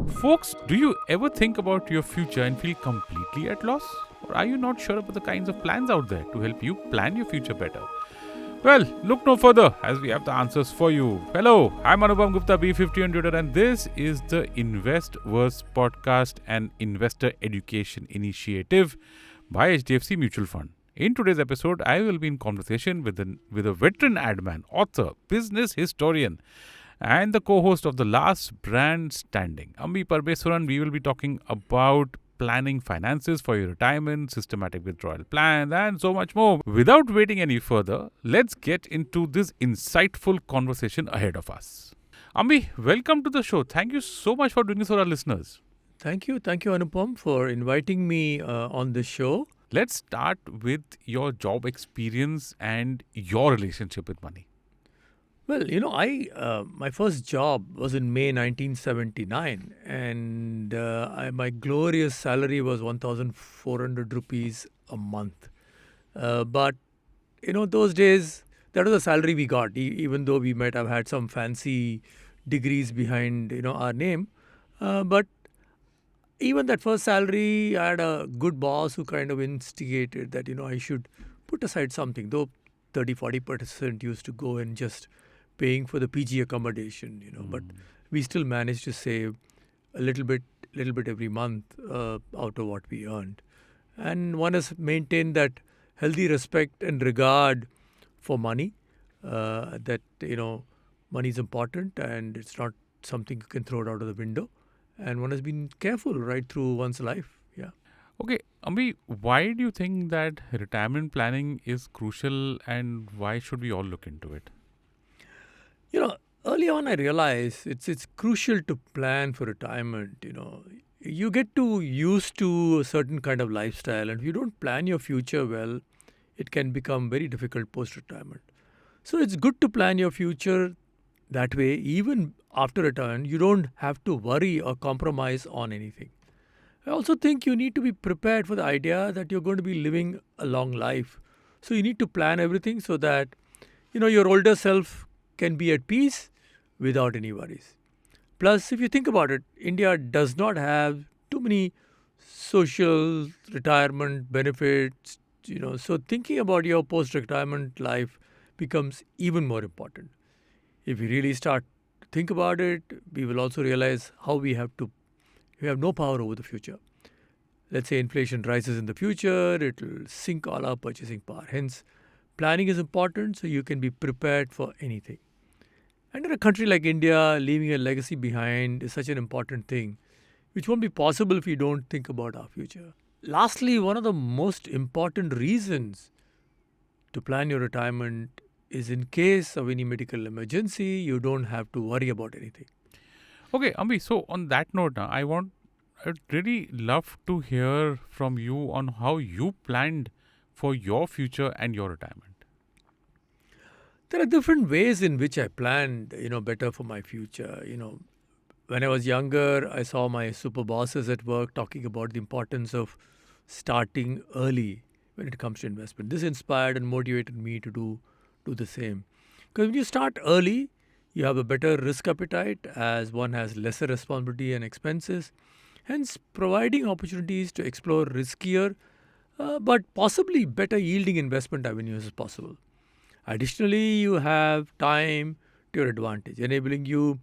Folks, do you ever think about your future and feel completely at loss? Or are you not sure about the kinds of plans out there to help you plan your future better? Well, look no further as we have the answers for you. Hello, I'm Anupam Gupta B50 on Twitter, and this is the Investverse podcast and investor education initiative by HDFC Mutual Fund. In today's episode, I will be in conversation with a veteran AdMan, author, business historian, and the co-host of The Last Brand Standing, Ambi Parameswaran. We will be talking about planning finances for your retirement, systematic withdrawal plans, and so much more. Without waiting any further, let's get into this insightful conversation ahead of us. Ambi, welcome to the show. Thank you so much for doing this for our listeners. Thank you, Anupam, for inviting me on this show. Let's start with your job experience and your relationship with money. Well, my first job was in May 1979, and my glorious salary was 1,400 rupees a month. But those days, that was the salary we got, even though we might have had some fancy degrees behind our name. But even that first salary, I had a good boss who kind of instigated that I should put aside something, though 30-40% used to go in just paying for the PG accommodation, but we still managed to save a little bit every month out of what we earned. And one has maintained that healthy respect and regard for money, that, money is important and it's not something you can throw it out of the window. And one has been careful right through one's life. Yeah. Okay, Ambi, why do you think that retirement planning is crucial and why should we all look into it? Early on I realized it's crucial to plan for retirement. You get too used to a certain kind of lifestyle, and if you don't plan your future well, it can become very difficult post-retirement. So it's good to plan your future that way. Even after retirement, you don't have to worry or compromise on anything. I also think you need to be prepared for the idea that you're going to be living a long life. So you need to plan everything so that, your older self can be at peace without any worries. Plus, if you think about it, India does not have too many social retirement benefits, so thinking about your post-retirement life becomes even more important. If we really start to think about it, we will also realize how we have no power over the future. Let's say inflation rises in the future, it will sink all our purchasing power. Hence, planning is important so you can be prepared for anything. And in a country like India, leaving a legacy behind is such an important thing, which won't be possible if we don't think about our future. Lastly, one of the most important reasons to plan your retirement is in case of any medical emergency, you don't have to worry about anything. Okay, Ambi, so on that note, I'd really love to hear from you on how you planned for your future and your retirement. There are different ways in which I planned, better for my future. When I was younger, I saw my super bosses at work talking about the importance of starting early when it comes to investment. This inspired and motivated me to do the same. Because when you start early, you have a better risk appetite as one has lesser responsibility and expenses, hence providing opportunities to explore riskier but possibly better yielding investment avenues as possible. Additionally, you have time to your advantage, enabling you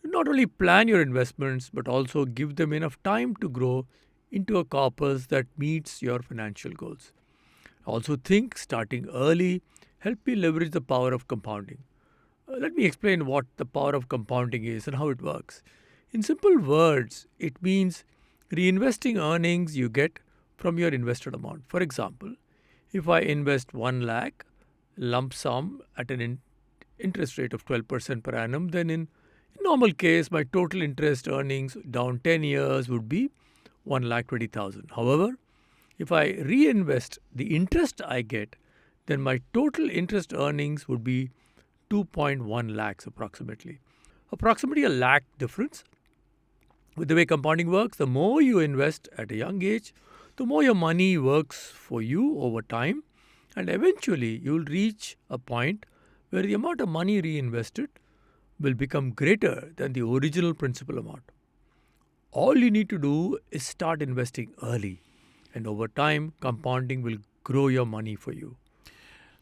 to not only plan your investments but also give them enough time to grow into a corpus that meets your financial goals. I also think starting early helped me leverage the power of compounding. Let me explain what the power of compounding is and how it works. In simple words, it means reinvesting earnings you get from your invested amount. For example, if I invest 1 lakh lump sum at an interest rate of 12% per annum, then in normal case, my total interest earnings down 10 years would be 1,20,000. However, if I reinvest the interest I get, then my total interest earnings would be 2.1 lakhs approximately. Approximately a lakh difference. With the way compounding works, the more you invest at a young age, the more your money works for you over time, and eventually you will reach a point where the amount of money reinvested will become greater than the original principal amount. All you need to do is start investing early, and over time, compounding will grow your money for you.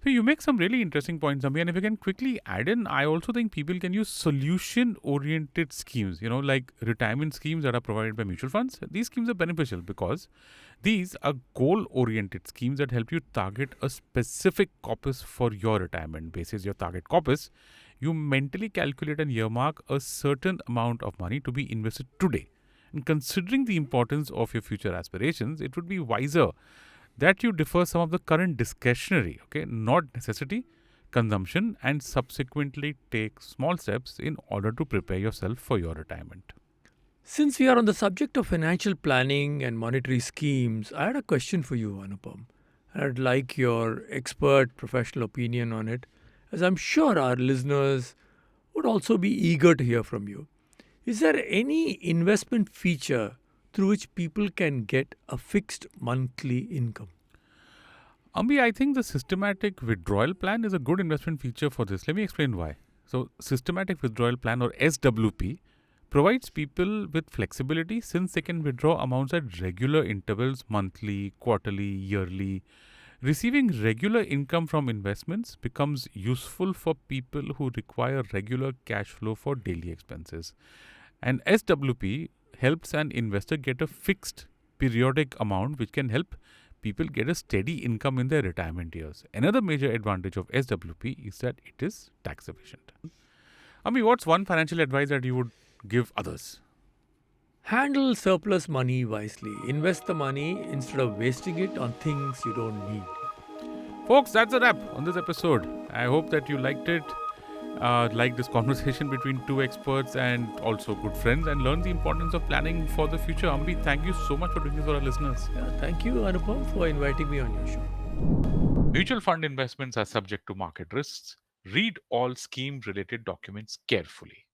So you make some really interesting points, Ambi. And if you can quickly add in, I also think people can use solution-oriented schemes, like retirement schemes that are provided by mutual funds. These schemes are beneficial because these are goal-oriented schemes that help you target a specific corpus for your retirement. Basis your target corpus, you mentally calculate and earmark a certain amount of money to be invested today. And considering the importance of your future aspirations, it would be wiser that you defer some of the current discretionary, not necessity, consumption, and subsequently take small steps in order to prepare yourself for your retirement. Since we are on the subject of financial planning and monetary schemes, I had a question for you, Anupam. I'd like your expert professional opinion on it, as I'm sure our listeners would also be eager to hear from you. Is there any investment feature through which people can get a fixed monthly income? Ambi, I think the systematic withdrawal plan is a good investment feature for this. Let me explain why. So, systematic withdrawal plan, or SWP, provides people with flexibility since they can withdraw amounts at regular intervals, monthly, quarterly, yearly. Receiving regular income from investments becomes useful for people who require regular cash flow for daily expenses. And SWP helps an investor get a fixed periodic amount which can help people get a steady income in their retirement years. Another major advantage of SWP is that it is tax efficient. Ami, what's one financial advice that you would give others? Handle surplus money wisely. Invest the money instead of wasting it on things you don't need. Folks, that's a wrap on this episode. I hope that you liked it, liked this conversation between two experts and also good friends, and learned the importance of planning for the future. Ambi, thank you so much for doing this for our listeners. Yeah, thank you, Anupam, for inviting me on your show. Mutual fund investments are subject to market risks. Read all scheme related documents carefully.